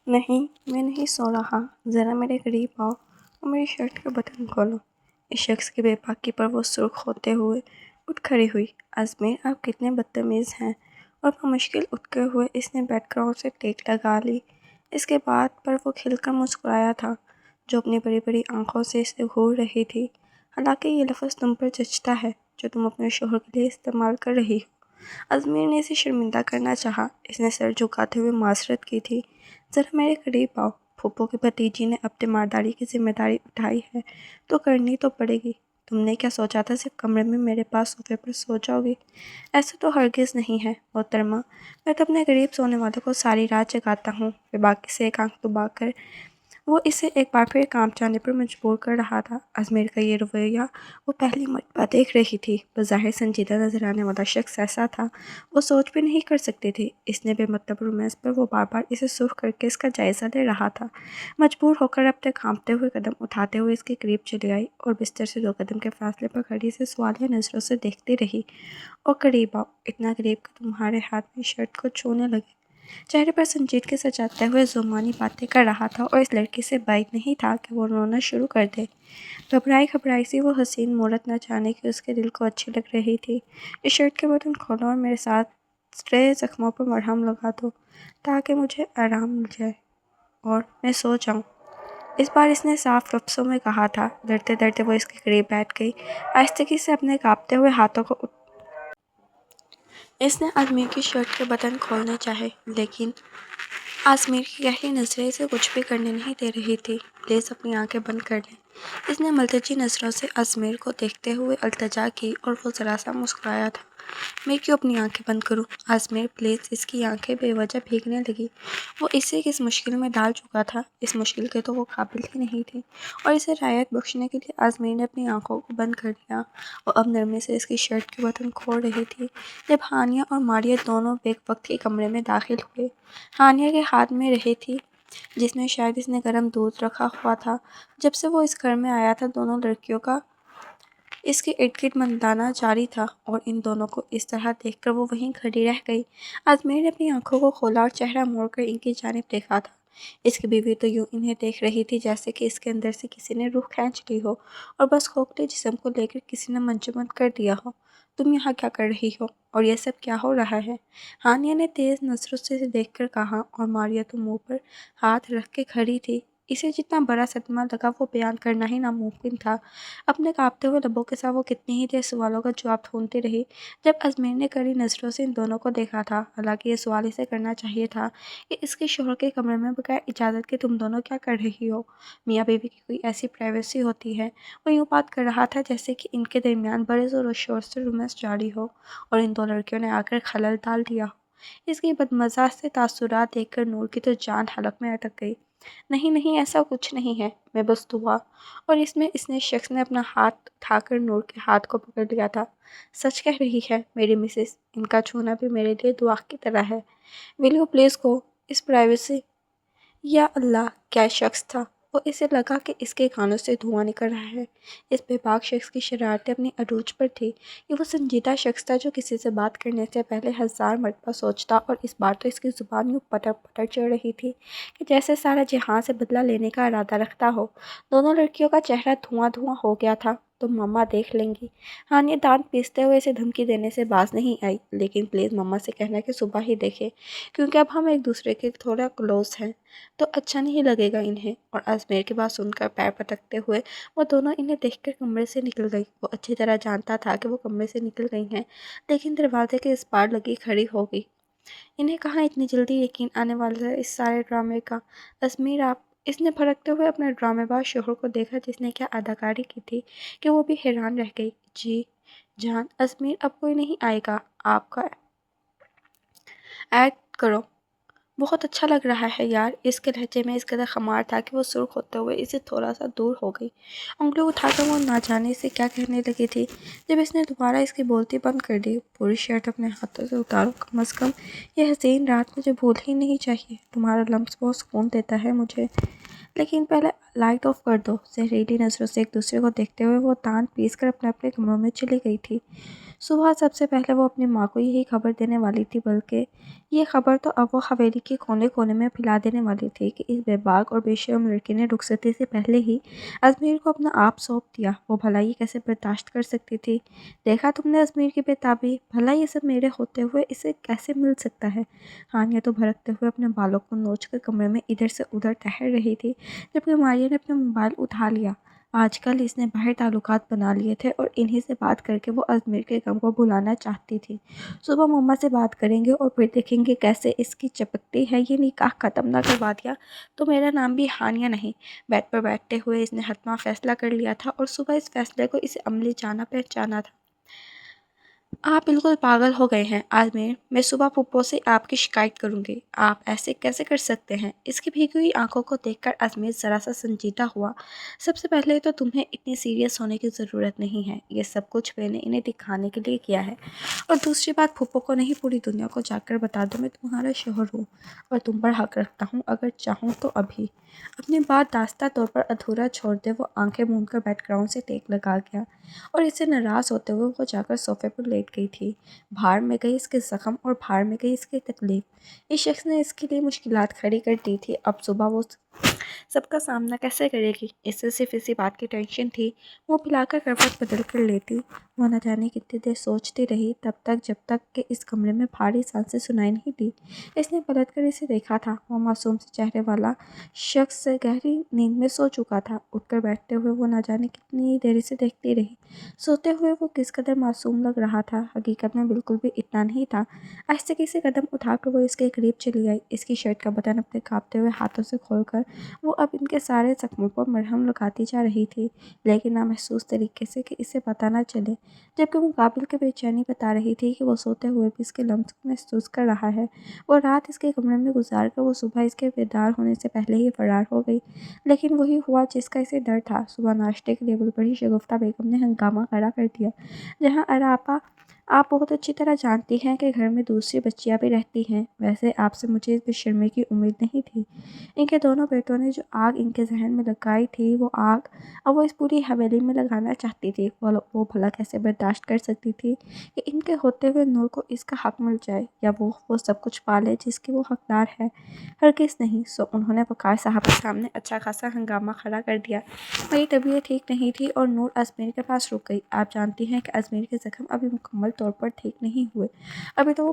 نہیں، میں نہیں سو رہا، ذرا میرے قریب آؤ اور میری شرٹ کا بٹن کھولو۔ اس شخص کی بے باکی پر وہ سرخ ہوتے ہوئے اٹھ کھڑی ہوئی۔ ازمیر، آپ کتنے بدتمیز ہیں! اور بمشکل اٹھتے ہوئے اس نے بیڈ کراؤن سے ٹیک لگا لی۔ اس کے بات پر وہ کھل کر مسکرایا تھا جو اپنی بڑی بڑی آنکھوں سے اسے گھور رہی تھی۔ حالانکہ یہ لفظ تم پر جچتا ہے جو تم اپنے شوہر کے لیے استعمال کر رہی ہو۔ ازمیر نے اسے شرمندہ کرنا چاہا، اس نے سر جھکاتے ہوئے معذرت کی تھی۔ ذرا میرے قریب آؤ، پھوپھو کی بھتیجی نے اب تیمارداری کی ذمہ داری اٹھائی ہے تو کرنی تو پڑے گی۔ تم نے کیا سوچا تھا صرف کمرے میں میرے پاس صوفے پر سو جاؤ گی؟ ایسا تو ہرگز نہیں ہے محترمہ، میں تو اپنے قریب سونے والوں کو ساری رات جگاتا ہوں۔ بے باکی سے ایک آنکھ دبا کر وہ اسے ایک بار پھر کام جانے پر مجبور کر رہا تھا۔ ازمیر کا یہ رویہ وہ پہلی مرتبہ دیکھ رہی تھی۔ بظاہر سنجیدہ نظر آنے والا شخص ایسا تھا وہ سوچ بھی نہیں کر سکتی تھی۔ اس نے بے مطلب رومانس پر وہ بار بار اسے سرخ کر کے اس کا جائزہ لے رہا تھا۔ مجبور ہو کر اپنے کانپتے ہوئے قدم اٹھاتے ہوئے اس کے قریب چلی آئی اور بستر سے 2 قدم کے فاصلے پر کھڑی سے سوالیہ نظروں سے دیکھتی رہی۔ اور قریب آؤ، اتنا قریب کہ تمہارے ہاتھ میں شرٹ کو چھونے لگے۔ چہرے پر سنجیدگی سجاتے ہوئے زبانی باتیں کر رہا تھا اور اس لڑکی سے بعید نہیں تھا کہ وہ رونا شروع کر دے۔ گھبرائی سی وہ حسین مورت نہ جانے کہ اس کے دل کو اچھی لگ رہی تھی۔ اس شرٹ کے بٹن کھولو اور میرے ساتھ رہے زخموں پر مرہم لگا دو تاکہ مجھے آرام مل جائے اور میں سو جاؤں۔ اس بار اس نے صاف لفظوں میں کہا تھا۔ ڈرتے ڈرتے وہ اس کے قریب بیٹھ گئی، آہستگی سے اپنے کانپتے ہوئے ہاتھوں کو اس نے ازمیر کی شرٹ کے بٹن کھولنے چاہے، لیکن ازمیر کی گہری نظریں اسے کچھ بھی کرنے نہیں دے رہی تھی۔ پلیز اپنی آنکھیں بند کر لیں، اس نے ملتجی نظروں سے ازمیر کو دیکھتے ہوئے التجا کی، اور وہ ذرا سا مسکرایا تھا۔ میں کیوں اپنی آنکھیں بند کروں؟ Izmir please. اس کی آنکھیں بے وجہ بھیگنے لگی۔ وہ اسے کس مشکل میں ڈال چکا تھا، اس مشکل کے تو وہ قابل ہی نہیں تھی، اور اسے رعایت بخشنے کے لیے ازمیر نے اپنی آنکھوں کو بند کر لیا۔ وہ اب نرمی سے اس کی شرٹ کے بٹن کھول رہی تھی جب ہانیہ اور ماریہ دونوں بیک وقت ہی کمرے میں داخل ہوئے۔ ہانیہ کے ہاتھ میں رہی تھی جس میں شاید اس نے گرم دودھ رکھا ہوا تھا۔ جب سے وہ اس گھر میں آیا تھا دونوں لڑکیوں کا اس کے ارد گرد منڈلانا جاری تھا، اور ان دونوں کو اس طرح دیکھ کر وہ وہیں کھڑی رہ گئی۔ ازمیر نے اپنی آنکھوں کو کھولا اور چہرہ موڑ کر ان کی جانب دیکھا تھا۔ اس کی بیوی تو یوں انہیں دیکھ رہی تھی جیسے کہ اس کے اندر سے کسی نے روح کھینچ لی ہو اور بس کھوکھلے جسم کو لے کر کسی نے منجمد کر دیا ہو۔ تم یہاں کیا کر رہی ہو اور یہ سب کیا ہو رہا ہے؟ ہانیہ نے تیز نظروں سے اسے دیکھ کر کہا، اور ماریہ تو منہ پر ہاتھ رکھ کے کھڑی تھی۔ اسے جتنا بڑا صدمہ لگا وہ بیان کرنا ہی ناممکن تھا۔ اپنے کانپتے ہوئے لبوں کے ساتھ وہ کتنی ہی دیر سوالوں کا جواب ڈھونڈتی رہی۔ جب ازمیر نے کڑی نظروں سے ان دونوں کو دیکھا تھا، حالانکہ یہ سوال اسے کرنا چاہیے تھا کہ اس کے شوہر کے کمرے میں بغیر اجازت کے تم دونوں کیا کر رہی ہو؟ میاں بیوی کی کوئی ایسی پرائیویسی ہوتی ہے؟ وہ یوں بات کر رہا تھا جیسے کہ ان کے درمیان بڑے زور و شور سے رومانس جاری ہو، اور ان 2 لڑکیوں نے آ کر خلل ڈال دیا ہو۔ اس کی بدمزہ سے تاثرات دیکھ کر نور کی تو جان حلق میں اٹک گئی۔ نہیں نہیں، ایسا کچھ نہیں ہے، میں بس دعا۔ اور اس نے شخص نے اپنا ہاتھ اٹھا کر نور کے ہاتھ کو پکڑ لیا تھا۔ سچ کہہ رہی ہے میری مسز، ان کا چھونا بھی میرے لیے دعا کی طرح ہے۔ Will you please go, its privacy. یا اللہ، کیا شخص تھا! وہ اسے لگا کہ اس کے کانوں سے دھواں نکل رہا ہے۔ اس بے باک شخص کی شرارتیں اپنی عروج پر تھی۔ یہ وہ سنجیدہ شخص تھا جو کسی سے بات کرنے سے پہلے 1000 مرتبہ سوچتا، اور اس بار تو اس کی زبان یوں پٹر پٹر چل رہی تھی کہ جیسے سارا جہاں سے بدلہ لینے کا ارادہ رکھتا ہو۔ دونوں لڑکیوں کا چہرہ دھواں دھواں ہو گیا تھا۔ تم مما دیکھ لیں گی۔ ہانیہ دانت پیستے ہوئے اسے دھمکی دینے سے باز نہیں آئی، لیکن پلیز مما سے کہنا کہ صبح ہی دیکھیں، کیونکہ اب ہم ایک دوسرے کے تھوڑا کلوز ہیں تو اچھا نہیں لگے گا انہیں۔ اور ازمیر کی بات سن کر پیر پٹکتے ہوئے وہ دونوں انہیں دیکھ کر کمرے سے نکل گئی۔ وہ اچھی طرح جانتا تھا کہ وہ کمرے سے نکل گئی ہیں، لیکن دروازے کے اس پار لگی کھڑی ہو گئی۔ انہیں کہاں اتنی جلدی یقین آنے والا ہے اس سارے ڈرامے کا؟ ازمیر آپ! اس نے بھڑکتے ہوئے اپنے ڈرامے باز شوہر کو دیکھا جس نے کیا اداکاری کی تھی کہ وہ بھی حیران رہ گئی۔ جی جان ازمیر، اب کوئی نہیں آئے گا، آپ کا ایکٹ کرو۔ بہت اچھا لگ رہا ہے یار۔ اس کے لہجے میں اس قدر خمار تھا کہ وہ سرخ ہوتے ہوئے اسے تھوڑا سا دور ہو گئی۔ انگلی اٹھا کر وہ نہ جانے سے کیا کہنے لگی تھی جب اس نے دوبارہ اس کی بولتی بند کر دی۔ پوری شرٹ اپنے ہاتھوں سے اتارو، کم از کم یہ حسین رات مجھے بھول ہی نہیں چاہیے۔ تمہارا لمس بہت سکون دیتا ہے مجھے، لیکن پہلے لائٹ آف کر دو۔ زہریلی نظروں سے ایک دوسرے کو دیکھتے ہوئے وہ دانت پیس کر اپنے اپنے کمروں میں چلی گئی تھی۔ صبح سب سے پہلے وہ اپنی ماں کو یہی خبر دینے والی تھی، بلکہ یہ خبر تو اب وہ حویلی کے کونے کونے میں پھیلا دینے والی تھی کہ اس بے باک اور بے شرم لڑکی نے رخصتی سے پہلے ہی ازمیر کو اپنا آپ سونپ دیا۔ وہ بھلا یہ کیسے برداشت کر سکتی تھی؟ دیکھا تم نے ازمیر کی بے تابی؟ بھلا یہ سب میرے ہوتے ہوئے اسے کیسے مل سکتا ہے؟ ہانیہ تو بھڑکتے ہوئے اپنے بالوں کو نوچ کر کمرے میں ادھر سے ادھر ٹہل رہی تھی، جبکہ ماریہ نے اپنا موبائل اٹھا لیا۔ آج کل اس نے باہر تعلقات بنا لیے تھے اور انہی سے بات کر کے وہ ازمیر کے غم کو بھلانا چاہتی تھی۔ صبح مما سے بات کریں گے اور پھر دیکھیں گے کیسے اس کی چپکتی ہے۔ یہ نکاح ختم نہ کروا دیا تو میرا نام بھی ہانیہ نہیں۔ بیڈ پر بیٹھتے ہوئے اس نے حتمی فیصلہ کر لیا تھا اور صبح اس فیصلے کو اسے عملی جانا پہچانا تھا۔ آپ بالکل پاگل ہو گئے ہیں ازمیر، میں صبح پھپھو سے آپ کی شکایت کروں گی۔ آپ ایسے کیسے کر سکتے ہیں؟ اس کی بھیگی ہوئی آنکھوں کو دیکھ کر ازمیر ذرا سا سنجیدہ ہوا۔ سب سے پہلے تو تمہیں اتنی سیریس ہونے کی ضرورت نہیں ہے، یہ سب کچھ میں نے انہیں دکھانے کے لیے کیا ہے۔ اور دوسری بات، پھپھو کو نہیں پوری دنیا کو جا کر بتا دو میں تمہارا شوہر ہوں اور تم پر حق رکھتا ہوں، اگر چاہوں تو ابھی۔ اپنی بات داستہ طور پر ادھورا چھوڑ دے وہ آنکھیں موند کر بیک گراؤنڈ سے ٹیک لگا گیا، اور اس سے ناراض ہوتے ہوئے وہ جا کر صوفے پر لیٹ گئی تھی۔ بھاڑ میں گئی اس کے زخم اور بھاڑ میں گئی اس کی تکلیف۔ اس شخص نے اس کے لیے مشکلات کھڑی کر دی تھی، اب صبح وہ سب کا سامنا کیسے کرے گی؟ اس سے صرف اسی بات کی ٹینشن تھی۔ وہ پلا کر کروٹ بدل کر لیتی، وہ نہ جانے کتنی دیر سوچتی رہی، جب تک کہ اس کمرے میں بھاری سانسیں سنائی نہیں دی۔ اس نے پلٹ کر اسے دیکھا تھا، وہ معصوم سے چہرے والا شخص گہری نیند میں سو چکا تھا۔ اٹھ کر بیٹھتے ہوئے وہ نہ جانے کتنی دیر اسے دیکھتی رہی۔ سوتے ہوئے وہ کس قدر معصوم لگ رہا تھا، حقیقت میں بالکل بھی اتنا نہیں تھا۔ آہستگی سے قدم اٹھا کر وہ اس کے قریب چلی آئی، اس کی شرٹ کا بٹن اپنے کانپتے ہوئے ہاتھوں سے کھول کر وہ اب ان کے سارے زخموں پر مرہم لگاتی جا رہی تھی، لیکن نامحسوس طریقے سے کہ اسے پتہ نہ چلے، جبکہ مقابل کی بے چینی بتا رہی تھی کہ وہ سوتے ہوئے بھی اس کے لمس کو محسوس کر رہا ہے۔ وہ رات اس کے کمرے میں گزار کر وہ صبح اس کے بیدار ہونے سے پہلے ہی فرار ہو گئی، لیکن وہی ہوا جس کا اسے ڈر تھا۔ صبح ناشتے کے ٹیبل پر ہی شگفتہ بیگم نے ہنگامہ کھڑا کر دیا، جہاں اراپا آپ بہت اچھی طرح جانتی ہیں کہ گھر میں دوسری بچیاں بھی رہتی ہیں، ویسے آپ سے مجھے اس بے شرمی کی امید نہیں تھی۔ ان کے دونوں بیٹوں نے جو آگ ان کے ذہن میں لگائی تھی، وہ آگ اب وہ اس پوری حویلی میں لگانا چاہتی تھی۔ وہ بھلا کیسے برداشت کر سکتی تھی کہ ان کے ہوتے ہوئے نور کو اس کا حق مل جائے، یا وہ سب کچھ پالے جس کی وہ حقدار ہے؟ ہرگز نہیں۔ سو انہوں نے وقار صاحب کے سامنے اچھا خاصا ہنگامہ کھڑا کر دیا۔ میری طبیعت ٹھیک نہیں تھی اور نور ازمیر کے پاس رک گئی۔ آپ جانتی ہیں کہ ازمیر کے زخم ابھی مکمل طور پر ٹھیک نہیں ہوئے، ابھی تو وہ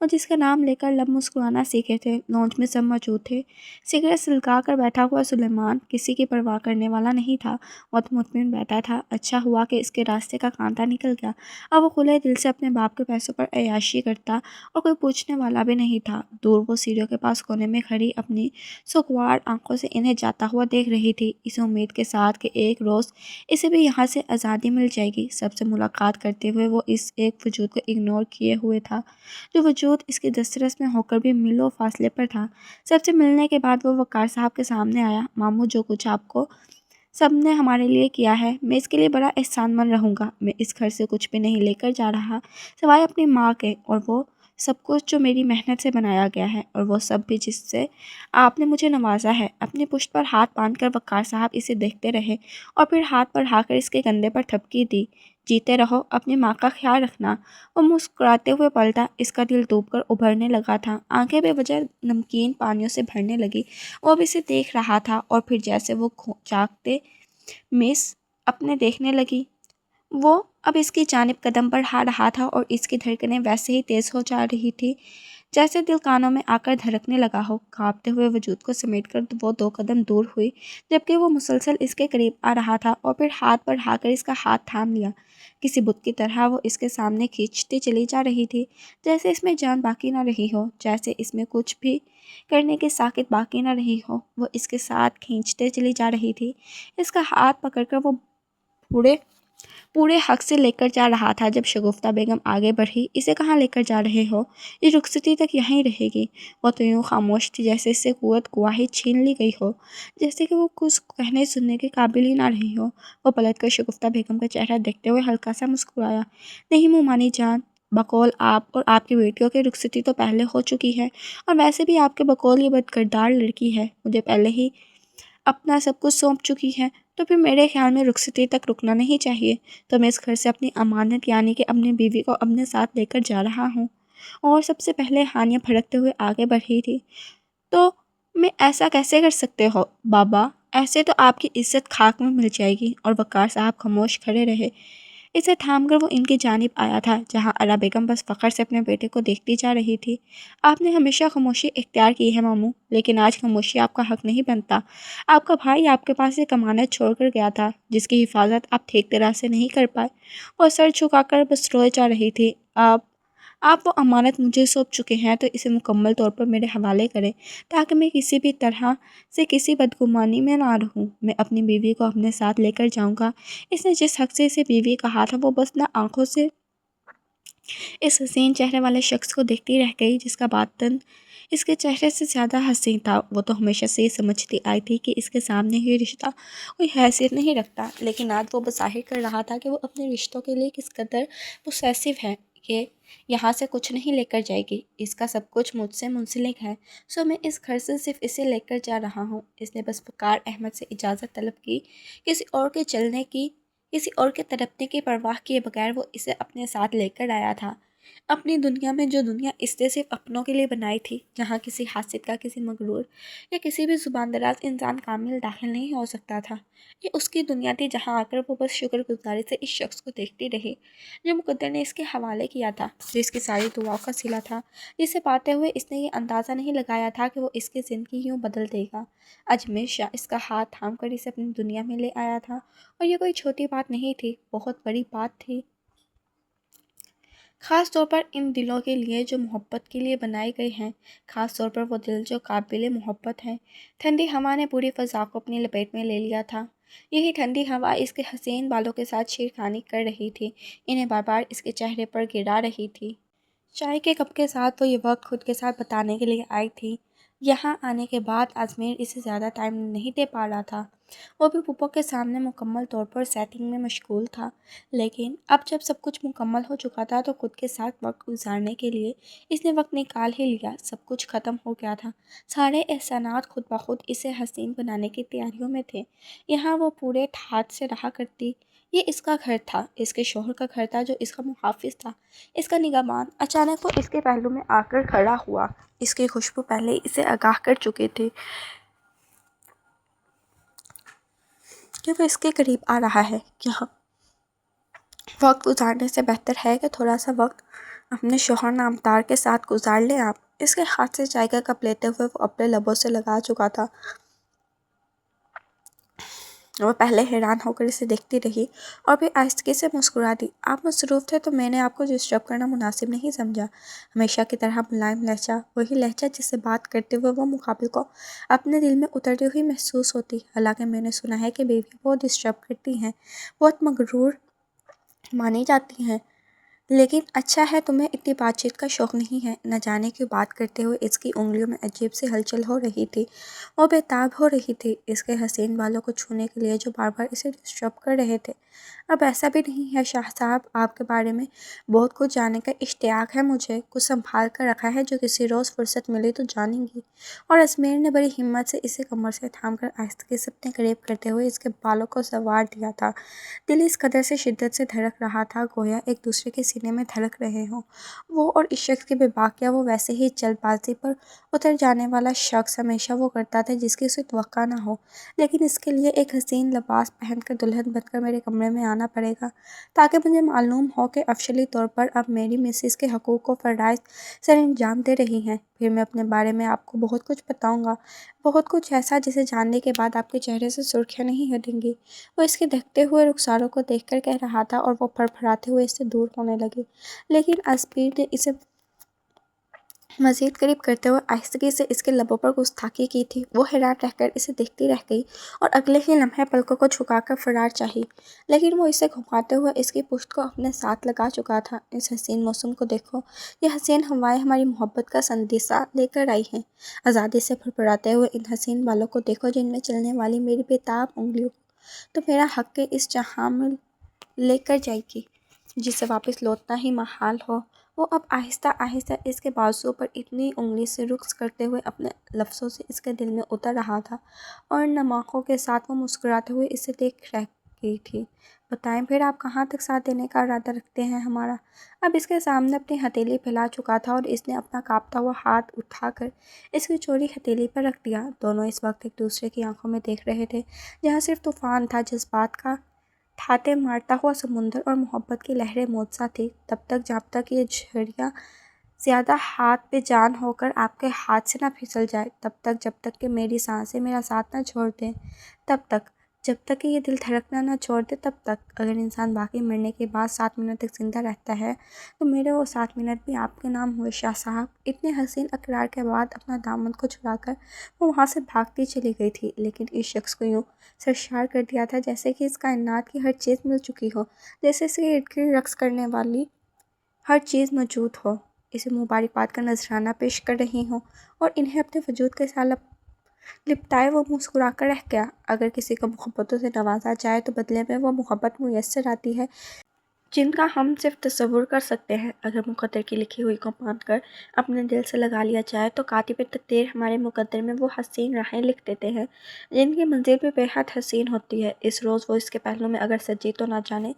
اور جس کا نام لے کر لب مسکرانا سیکھے تھے۔ لانچ میں سب موجود تھے۔ سگریٹ سلگا کر بیٹھا ہوا سلیمان کسی کی پرواہ کرنے والا نہیں تھا، بہت مطمئن بیٹھا تھا۔ اچھا ہوا کہ اس کے راستے کا کانٹا نکل گیا، اب وہ کھلے دل سے اپنے باپ کے پیسوں پر عیاشی کرتا اور کوئی پوچھنے والا بھی نہیں تھا۔ دور وہ سیڑھیوں کے پاس کونے میں کھڑی اپنی سوگوار آنکھوں سے انہیں جاتا ہوا دیکھ رہی تھی، اس امید کے ساتھ کہ ایک روز اسے بھی یہاں سے آزادی مل جائے گی۔ سب سے ملاقات کرتے ہوئے وہ اس ایک وجود کو اگنور کیے ہوئے تھا، جو وجود اس کی دسترس میں ہو کر بھی میلوں فاصلے پر تھا۔ سب سے ملنے کے بعد وہ وقار صاحب کے سامنے آیا۔ ماموں، جو کچھ آپ کو سب نے ہمارے لیے کیا ہے، میں اس کے لیے بڑا احسان مند رہوں گا۔ میں اس گھر سے کچھ بھی نہیں لے کر جا رہا سوائے اپنی ماں کے، اور وہ سب کچھ جو میری محنت سے بنایا گیا ہے، اور وہ سب بھی جس سے آپ نے مجھے نوازا ہے۔ اپنی پشت پر ہاتھ باندھ کر وقار صاحب اسے دیکھتے رہے اور پھر ہاتھ بڑھا کر اس کے کندھے پر تھپکی دی۔ جیتے رہو، اپنی ماں کا خیال رکھنا۔ وہ مسکراتے ہوئے پلٹا، اس کا دل ڈوب کر ابھرنے لگا تھا، آنکھیں بے وجہ نمکین پانیوں سے بھرنے لگی۔ وہ اب اسے دیکھ رہا تھا اور پھر جیسے وہ جاگتے مس اپنے دیکھنے لگی، وہ اب اس کی جانب قدم بڑھا رہا تھا اور اس کی دھڑکنیں ویسے ہی تیز ہو جا رہی تھی جیسے دل کانوں میں آ کر دھڑکنے لگا ہو۔ کانپتے ہوئے وجود کو سمیٹ کر وہ 2 قدم دور ہوئی، جبکہ وہ مسلسل اس کے قریب آ رہا تھا اور پھر ہاتھ بڑھا کر اس کا ہاتھ تھام لیا۔ کسی بت کی طرح وہ اس کے سامنے کھینچتی چلی جا رہی تھی، جیسے اس میں جان باقی نہ رہی ہو، جیسے اس میں کچھ بھی کرنے کی ساکت باقی نہ رہی ہو۔ وہ اس کے ساتھ کھینچتے چلی جا رہی تھی، اس کا ہاتھ پکڑ کر وہ پورے حق سے لے کر جا رہا تھا۔ جب شگفتہ بیگم آگے بڑھی، اسے کہاں لے کر جا رہے ہو؟ یہ رخصتی تک یہیں رہے گی۔ وہ تو یوں خاموش تھی جیسے اس سے قوت گواہی چھین لی گئی ہو، جیسے کہ وہ کچھ کہنے سننے کے قابل ہی نہ رہی ہو۔ وہ پلٹ کر شگفتہ بیگم کا چہرہ دیکھتے ہوئے ہلکا سا مسکرایا۔ نہیں مومانی جان، بقول آپ اور آپ کی بیٹیوں کی رخصتی تو پہلے ہو چکی ہے، اور ویسے بھی آپ کے بقول یہ بدکردار لڑکی ہے مجھے پہلے ہی اپنا سب کچھ سونپ چکی ہے، تو پھر میرے خیال میں رخصتی تک رکنا نہیں چاہیے۔ تو میں اس گھر سے اپنی امانت یعنی کہ اپنی بیوی کو اپنے ساتھ لے کر جا رہا ہوں۔ اور سب سے پہلے ہانیہ بھڑکتے ہوئے آگے بڑھی تھی۔ تو میں ایسا کیسے کر سکتے ہو بابا؟ ایسے تو آپ کی عزت خاک میں مل جائے گی۔ اور وقار صاحب خاموش کھڑے رہے۔ اسے تھام کر وہ ان کی جانب آیا تھا، جہاں ارا بیگم بس فخر سے اپنے بیٹے کو دیکھتی جا رہی تھی۔ آپ نے ہمیشہ خاموشی اختیار کی ہے ماموں، لیکن آج خاموشی آپ کا حق نہیں بنتا۔ آپ کا بھائی آپ کے پاس ایک امانت چھوڑ کر گیا تھا، جس کی حفاظت آپ ٹھیک طرح سے نہیں کر پائے۔ وہ سر جھکا کر بس روئے جا رہی تھی۔ آپ وہ امانت مجھے سونپ چکے ہیں، تو اسے مکمل طور پر میرے حوالے کریں، تاکہ میں کسی بھی طرح سے کسی بدگمانی میں نہ رہوں۔ میں اپنی بیوی کو اپنے ساتھ لے کر جاؤں گا۔ اس نے جس حق سے اسے بیوی کہا تھا، وہ بس نہ آنکھوں سے اس حسین چہرے والے شخص کو دیکھتی رہ گئی، جس کا باطن اس کے چہرے سے زیادہ حسین تھا۔ وہ تو ہمیشہ سے یہ سمجھتی آئی تھی کہ اس کے سامنے یہ رشتہ کوئی حیثیت نہیں رکھتا، لیکن آج وہ بظاہر کر رہا تھا کہ وہ اپنے رشتوں کے لیے کس قدر پوسیسو ہے۔ یہ یہاں سے کچھ نہیں لے کر جائے گی، اس کا سب کچھ مجھ سے منسلک ہے، سو میں اس گھر سے صرف اسے لے کر جا رہا ہوں۔ اس نے بس وقار احمد سے اجازت طلب کی، کسی اور کے چلنے کی، کسی اور کے تڑپنے کی پرواہ کیے بغیر وہ اسے اپنے ساتھ لے کر آیا تھا، اپنی دنیا میں، جو دنیا اس نے صرف اپنوں کے لیے بنائی تھی، جہاں کسی حاسد کا، کسی مغرور یا کسی بھی زبان دراز انسان کامل داخل نہیں ہو سکتا تھا۔ یہ اس کی دنیا تھی، جہاں آ کر وہ بس شکر گزاری سے اس شخص کو دیکھتی رہی جو مقدر نے اس کے حوالے کیا تھا، جو اس کی ساری دعاؤں کا صلہ تھا، جسے پاتے ہوئے اس نے یہ اندازہ نہیں لگایا تھا کہ وہ اس کی زندگی یوں بدل دے گا۔ اجمیر شاہ اس کا ہاتھ تھام کر اسے اپنی دنیا میں لے آیا تھا، اور یہ کوئی چھوٹی بات نہیں تھی، بہت بڑی بات تھی، خاص طور پر ان دلوں کے لیے جو محبت کے لیے بنائے گئے ہیں، خاص طور پر وہ دل جو قابل محبت ہیں۔ ٹھنڈی ہوا نے پوری فضا کو اپنی لپیٹ میں لے لیا تھا۔ یہی ٹھنڈی ہوا اس کے حسین بالوں کے ساتھ چھیڑخانی کر رہی تھی، انہیں بار بار اس کے چہرے پر گرا رہی تھی۔ چائے کے کپ کے ساتھ وہ یہ وقت خود کے ساتھ بتانے کے لیے آئی تھی۔ یہاں آنے کے بعد اجمیر اسے زیادہ ٹائم نہیں دے پا رہا تھا، وہ بھی پھوپھو کے سامنے مکمل طور پر سیٹنگ میں مشغول تھا، لیکن اب جب سب کچھ مکمل ہو چکا تھا تو خود کے ساتھ وقت گزارنے کے لیے اس نے وقت نکال ہی لیا۔ سب کچھ ختم ہو گیا تھا، سارے احسانات خود بخود اسے حسین بنانے کی تیاریوں میں تھے۔ یہاں وہ پورے ٹھاٹھ سے رہا کرتی، یہ اس کا گھر تھا، اس کے شوہر کا گھر تھا جو اس کا محافظ تھا، اس کا نگہبان۔ اچانک وہ اس کے پہلو میں آ کر کھڑا ہوا، اس کی خوشبو پہلے اسے آگاہ کر چکی تھی کہ وہ اس کے قریب آ رہا ہے۔ یہاں وقت گزارنے سے بہتر ہے کہ تھوڑا سا وقت اپنے شوہر نامدار کے ساتھ گزار لیں آپ۔ اس کے ہاتھ سے چائے کا کپ لیتے ہوئے وہ اپنے لبوں سے لگا چکا تھا۔ وہ پہلے حیران ہو کر اسے دیکھتی رہی اور پھر آہستگی سے مسکرا دی۔ آپ مصروف تھے تو میں نے آپ کو ڈسٹرب کرنا مناسب نہیں سمجھا۔ ہمیشہ کی طرح ملائم لہجہ، وہی لہجہ جس سے بات کرتے ہوئے وہ مقابل کو اپنے دل میں اترتی ہوئی محسوس ہوتی۔ حالانکہ میں نے سنا ہے کہ بیوی بہت ڈسٹرب کرتی ہیں، بہت مغرور مانی جاتی ہیں، لیکن اچھا ہے تمہیں اتنی بات چیت کا شوق نہیں ہے۔ نہ جانے کیوں بات کرتے ہوئے اس کی انگلیوں میں عجیب سی ہلچل ہو رہی تھی، وہ بے تاب ہو رہی تھی اس کے حسین بالوں کو چھونے کے لیے جو بار بار اسے ڈسٹرب کر رہے تھے۔ اب ایسا بھی نہیں ہے شاہ صاحب، آپ کے بارے میں بہت کچھ جاننے کا اشتیاق ہے مجھے، کچھ سنبھال کر رکھا ہے جو کسی روز فرصت ملی تو جانیں گی۔ اور ازمیر نے بڑی ہمت سے اسے کمر سے تھام کر آہستگی سے اپنے قریب کرتے ہوئے اس کے بالوں کو سنوار دیا تھا۔ دل اس قدر سے شدت سے دھڑک رہا تھا گویا ایک دوسرے کے سینے میں دھڑک رہے ہوں۔ وہ اور اس شخص کی بے باکیاں وہ ویسے ہی جلد بازی پر اتر جانے والا شخص ہمیشہ وہ کرتا تھا جس کی اسے توقع نہ ہو، لیکن اس کے لیے ایک حسین لباس پہن کر دلہن بن کر میرے کمرے میں آنا پڑے گا تاکہ مجھے معلوم ہو کہ افشلی طور پر اب میری مسز کے حقوق کو فرائض سر انجام دے رہی ہیں۔ پھر میں اپنے بارے میں آپ کو بہت کچھ بتاؤں گا، بہت کچھ ایسا جسے جاننے کے بعد آپ کے چہرے سے سرخیاں نہیں ہٹیں گی۔ وہ اس کے دھکتے ہوئے رخساروں کو دیکھ کر کہہ رہا تھا اور وہ پھڑ پھڑاتے ہوئے اس سے دور ہونے لگی، لیکن ازمیر نے اسے مزید قریب کرتے ہوئے آہستگی سے اس کے لبوں پر گستاخی کی تھی۔ وہ حیران رہ کر اسے دیکھتی رہ گئی اور اگلے ہی لمحے پلکوں کو جھکا کر فرار چاہی، لیکن وہ اسے گھماتے ہوئے اس کی پشت کو اپنے ساتھ لگا چکا تھا۔ اس حسین موسم کو دیکھو، یہ حسین ہوائیں ہماری محبت کا سندیسہ لے کر آئی ہیں۔ آزادی سے پھڑپڑاتے ہوئے ان حسین بالوں کو دیکھو جن میں چلنے والی میری بے تاب انگلیوں کو تو میرا حق کے اس جہاں میں لے کر جائے گی جسے واپس لوٹنا ہی محال ہو۔ وہ اب آہستہ آہستہ اس کے بازو پر اتنی انگلی سے رقص کرتے ہوئے اپنے لفظوں سے اس کے دل میں اتر رہا تھا اور نم آنکھوں کے ساتھ وہ مسکراتے ہوئے اسے دیکھ رہ گئی تھی۔ بتائیں پھر آپ کہاں تک ساتھ دینے کا ارادہ رکھتے ہیں ہمارا؟ اب اس کے سامنے اپنی ہتھیلی پھیلا چکا تھا اور اس نے اپنا کانپتا ہوا ہاتھ اٹھا کر اس کی چوڑی ہتھیلی پر رکھ دیا۔ دونوں اس وقت ایک دوسرے کی آنکھوں میں دیکھ رہے تھے جہاں صرف طوفان تھا، جذبات کا ٹھاٹے مارتا ہوا سمندر اور محبت کی لہریں موجزہ تھی، تب تک جب تک یہ جھڑیاں زیادہ ہاتھ پہ جان ہو کر آپ کے ہاتھ سے نہ پھسل جائے، تب تک جب تک کہ میری سانسیں میرا ساتھ نہ چھوڑ دیں، تب تک جب تک کہ یہ دل دھڑکنا نہ چھوڑ دے، تب تک۔ اگر انسان باقی مرنے کے بعد 7 منٹ تک زندہ رہتا ہے تو میرے وہ 7 منٹ بھی آپ کے نام ہوئے شاہ صاحب۔ اتنے حسین اقرار کے بعد اپنا دامن کو چھڑا کر وہ وہاں سے بھاگتی چلی گئی تھی، لیکن اس شخص کو یوں سرشار کر دیا تھا جیسے کہ اس کائنات کی ہر چیز مل چکی ہو، جیسے اس کے ارد گرد رقص کرنے والی ہر چیز موجود ہو، اسے مبارکباد کا نذرانہ پیش کر رہی ہوں اور انہیں اپنے وجود کے ساتھ لپٹائے وہ مسکرا کر رہ گیا۔ اگر کسی کو محبتوں سے نوازا جائے تو بدلے میں وہ محبت میسر آتی ہے جن کا ہم صرف تصور کر سکتے ہیں۔ اگر مقدر کی لکھی ہوئی کو مان کر اپنے دل سے لگا لیا جائے تو کاتب تقدیر ہمارے مقدر میں وہ حسین راہیں لکھ دیتے ہیں جن کی منزل بھی بے حد حسین ہوتی ہے۔ اس روز وہ اس کے پہلو میں اگر سجی تو نہ جانے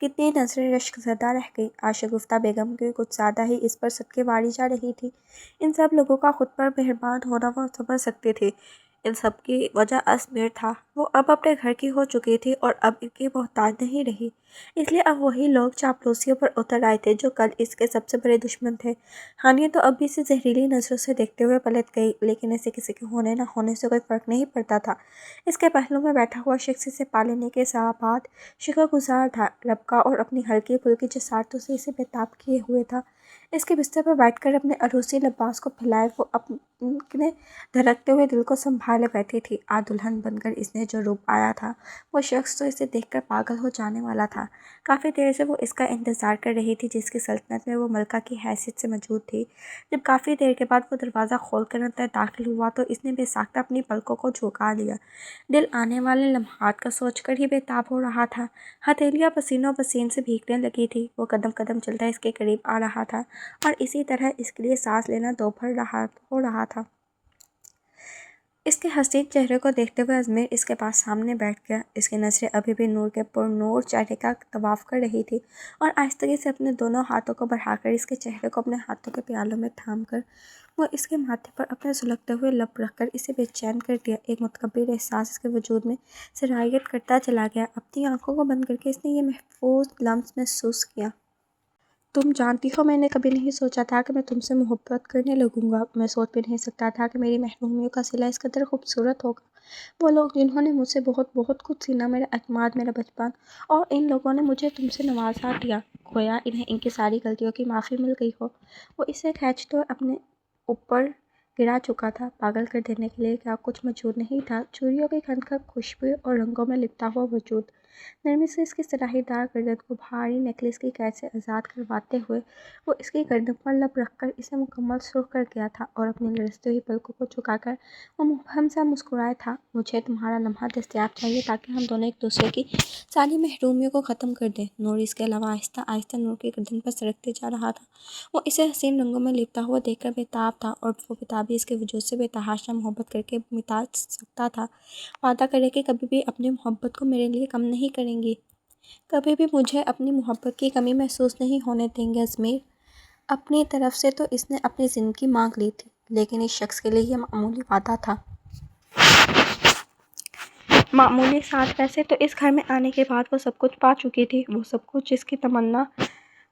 کتنی نظریں رشک زدہ رہ گئیں۔ آشگفتہ بیگم کی کچھ زیادہ ہی اس پر صدقے واری جا رہی تھی۔ ان سب لوگوں کا خود پر مہربان ہونا وہ سمجھ سکتی تھی، ان سب کی وجہ ازمیر تھا۔ وہ اب اپنے گھر کی ہو چکی تھی اور اب ان کی محتاج نہیں رہی، اس لیے اب وہی لوگ چاپلوسیوں پر اتر آئے تھے جو کل اس کے سب سے بڑے دشمن تھے۔ ہانیہ تو اب بھی اسے زہریلی نظروں سے دیکھتے ہوئے پلٹ گئی، لیکن اسے کسی کے ہونے نہ ہونے سے کوئی فرق نہیں پڑتا تھا۔ اس کے پہلو میں بیٹھا ہوا شخص اسے پا لینے کے بعد شکر گزار تھا، ربکا اور اپنی ہلکی پھلکی جسارتوں سے اسے بے تاب کیے ہوئے تھا۔ اس کے بستر پر بیٹھ کر اپنے عروسی لباس کو پھیلائے وہ اپنے دھڑکتے ہوئے دل کو سنبھالے بیٹھی تھی۔ آج دلہن بن کر اس نے جو روپ پایا تھا، وہ شخص تو اسے دیکھ کر پاگل ہو جانے والا تھا۔ کافی دیر سے وہ اس کا انتظار کر رہی تھی جس کی سلطنت میں وہ ملکہ کی حیثیت سے موجود تھی۔ جب کافی دیر کے بعد وہ دروازہ کھول کر اندر داخل ہوا تو اس نے بے ساختہ اپنی پلکوں کو جھکا لیا۔ دل آنے والے لمحات کا سوچ کر ہی بے تاب ہو رہا تھا۔ ہتھیلیاں پسینوں پسین سے بھیگنے لگی تھی۔ وہ قدم قدم چلتا اس کے قریب آ رہا تھا اور اسی طرح اس کے لیے سانس لینا دوبھر ہو رہا تھا۔ اس کے حسین چہرے کو دیکھتے ہوئے ازمیر اس کے پاس سامنے بیٹھ گیا۔ اس کی نظریں ابھی بھی نور کے پر نور چہرے کا طواف کر رہی تھی اور آہستگی سے اپنے دونوں ہاتھوں کو بڑھا کر اس کے چہرے کو اپنے ہاتھوں کے پیالوں میں تھام کر وہ اس کے ماتھے پر اپنے سلگتے ہوئے لب رکھ کر اسے بے چین کر دیا۔ ایک متکبر احساس اس کے وجود میں سرایت کرتا چلا گیا۔ اپنی آنکھوں کو بند کر کے اس نے یہ محفوظ لمس محسوس کیا۔ تم جانتی ہو میں نے کبھی نہیں سوچا تھا کہ میں تم سے محبت کرنے لگوں گا۔ میں سوچ بھی نہیں سکتا تھا کہ میری محرومیوں کا صلہ اس قدر خوبصورت ہوگا۔ وہ لوگ جنہوں نے مجھ سے بہت بہت کچھ سینا، میرا اعتماد، میرا بچپن، اور ان لوگوں نے مجھے تم سے نوازا دیا، گویا انہیں ان کی ساری غلطیوں کی معافی مل گئی ہو۔ وہ اسے کھینچتے ہوئے اپنے اوپر گرا چکا تھا۔ پاگل کر دینے کے لیے کیا کچھ موجود نہیں تھا؟ چوڑیوں کی کھنکھن، خوشبو اور رنگوں میں لپٹا ہوا وجود، نرمی سے اس کی سراہی دار گردن کو بھاری نیکلس کی قید سے آزاد کرواتے ہوئے وہ اس کی گردن پر لب رکھ کر اسے مکمل سرخ کر گیا تھا، اور اپنی لرزتی ہوئی پلکوں کو جھکا کر وہ مبہم سا مسکرایا تھا۔ مجھے تمہارا لمحہ دستیاب چاہیے تاکہ ہم دونوں ایک دوسرے کی ساری محرومیوں کو ختم کر دیں۔ نور اس کے علاوہ آہستہ آہستہ نور کی گردن پر سرکتے جا رہا تھا۔ وہ اسے حسین رنگوں میں لپٹا ہوا دیکھ کر بے تاب تھا، اور وہ بےتابی اس کے وجود سے بے تحاشا محبت کر کے مٹا سکتا تھا۔ وعدہ کرے کہ کبھی بھی اپنی محبت کو میرے لیے کم نہیں کریں گی، کبھی بھی مجھے اپنی محبت کی کمی محسوس نہیں ہونے دیں گے۔ ازمیر اپنی طرف سے تو اس نے اپنی زندگی مانگ لی تھی، لیکن اس شخص کے لیے یہ معمولی وعدہ تھا۔ معمولی ساتھ ویسے تو اس گھر میں آنے کے بعد وہ سب کچھ پا چکی تھی، وہ سب کچھ جس کی تمنا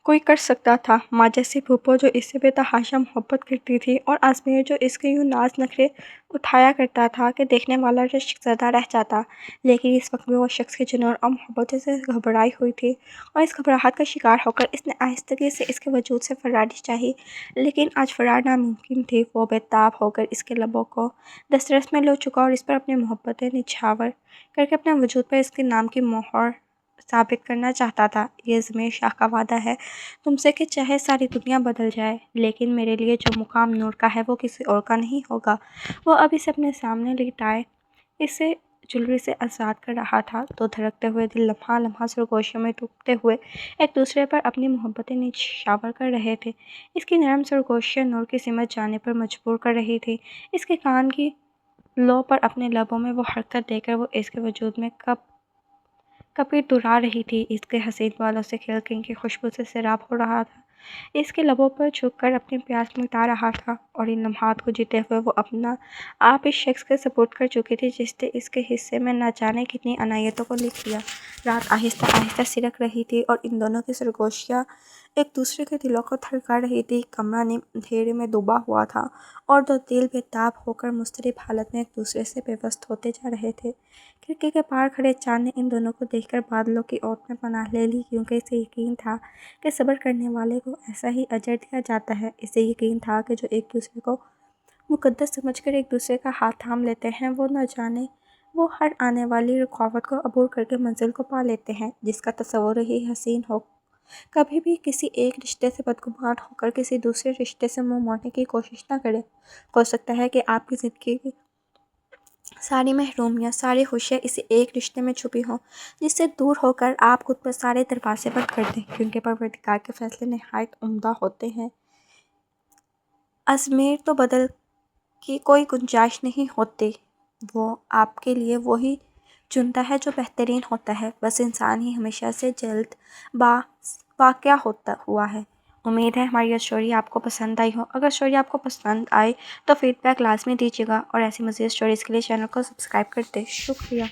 کوئی کر سکتا تھا۔ ماں جیسی پھوپھو جو اس سے بے تحاشا محبت کرتی تھی، اور ازمیر جو اس کے یوں ناز نخرے اٹھایا کرتا تھا کہ دیکھنے والا رشک زدہ رہ جاتا۔ لیکن اس وقت بھی وہ شخص کے جنون اور محبتوں سے گھبرائی ہوئی تھی، اور اس گھبراہٹ کا شکار ہو کر اس نے آہستگی سے اس کے وجود سے فراری چاہی، لیکن آج فرار ناممکن تھی۔ وہ بے تاب ہو کر اس کے لبوں کو دسترس میں لے چکا اور اس پر اپنی محبتیں نچھاور کر کے اپنے وجود پر اس کے نام کی مہر ثابت کرنا چاہتا تھا۔ یہ ازمیر شاہ کا وعدہ ہے تم سے کہ چاہے ساری دنیا بدل جائے، لیکن میرے لیے جو مقام نور کا ہے وہ کسی اور کا نہیں ہوگا۔ وہ اب اسے اپنے سامنے لٹائے اسے جلوری سے آزاد کر رہا تھا، تو دھڑکتے ہوئے دل لمحہ لمحہ سرگوشیوں میں ڈوبتے ہوئے ایک دوسرے پر اپنی محبتیں نچھاور کر رہے تھے۔ اس کی نرم سرگوشیاں نور کی سمت جانے پر مجبور کر رہی تھی۔ اس کے کان کی لو پر اپنے لبوں میں وہ حرکت دے کر وہ اس کے وجود میں کپی دہرا رہی تھی۔ اس کے حسین بالوں سے کھیل کے ان کی خوشبو سے سیراب ہو رہا تھا، اس کے لبوں پر جھک کر اپنی پیاس مٹا رہا تھا، اور ان لمحات کو جیتے ہوئے وہ اپنا آپ اس شخص کے سپرد کر چکی تھی جس نے اس کے حصے میں نہ جانے کتنی عنایتوں کو لکھ دیا۔ رات آہستہ آہستہ سرک رہی تھی، اور ان دونوں کی سرگوشیاں ایک دوسرے کے دلوں کو دھڑکا رہی تھی۔ کمرہ نیم اندھیرے میں ڈوبا ہوا تھا، اور دو دل بے تاب ہو کر مضطرب حالت میں ایک دوسرے سے پیوست ہوتے جا رہے تھے۔ کھڑکی کے پار کھڑے چاند نے ان دونوں کو دیکھ کر بادلوں کی اوٹ میں پناہ لے لی، کیونکہ اسے یقین تھا کہ صبر کرنے والے کو ایسا ہی اجر دیا جاتا ہے۔ اسے یقین تھا کہ جو ایک دوسرے کو مقدس سمجھ کر ایک دوسرے کا ہاتھ تھام لیتے ہیں، وہ نہ جانے وہ ہر آنے والی رکاوٹ کو عبور کر کے منزل کو پا لیتے ہیں، جس کا تصور ہی حسین ہو۔ کبھی بھی کسی ایک رشتے سے بدگمان ہو کر کسی دوسرے رشتے سے منہ موڑنے کی کوشش نہ کریں۔ ہو سکتا ہے کہ آپ کی زندگی کی ساری محرومیاں، ساری خوشیاں اسی ایک رشتے میں چھپی ہوں، جس سے دور ہو کر آپ خود پر سارے دروازے بند کر دیں، کیونکہ پروردگار کے فیصلے نہایت عمدہ ہوتے ہیں۔ ازمیر تو بدل کی کوئی گنجائش نہیں ہوتی، وہ آپ کے لیے وہی چنتا ہے جو بہترین ہوتا ہے، بس انسان ہی ہمیشہ سے جلد باز واقع ہوا ہے۔ امید ہے ہماری یہ اسٹوری آپ کو پسند آئی ہو۔ اگر اسٹوری آپ کو پسند آئے تو فیڈ بیک لازمی دیجیے گا، اور ایسی مزید اسٹوریز کے لیے چینل کو سبسکرائب کر دیں۔ شکریہ۔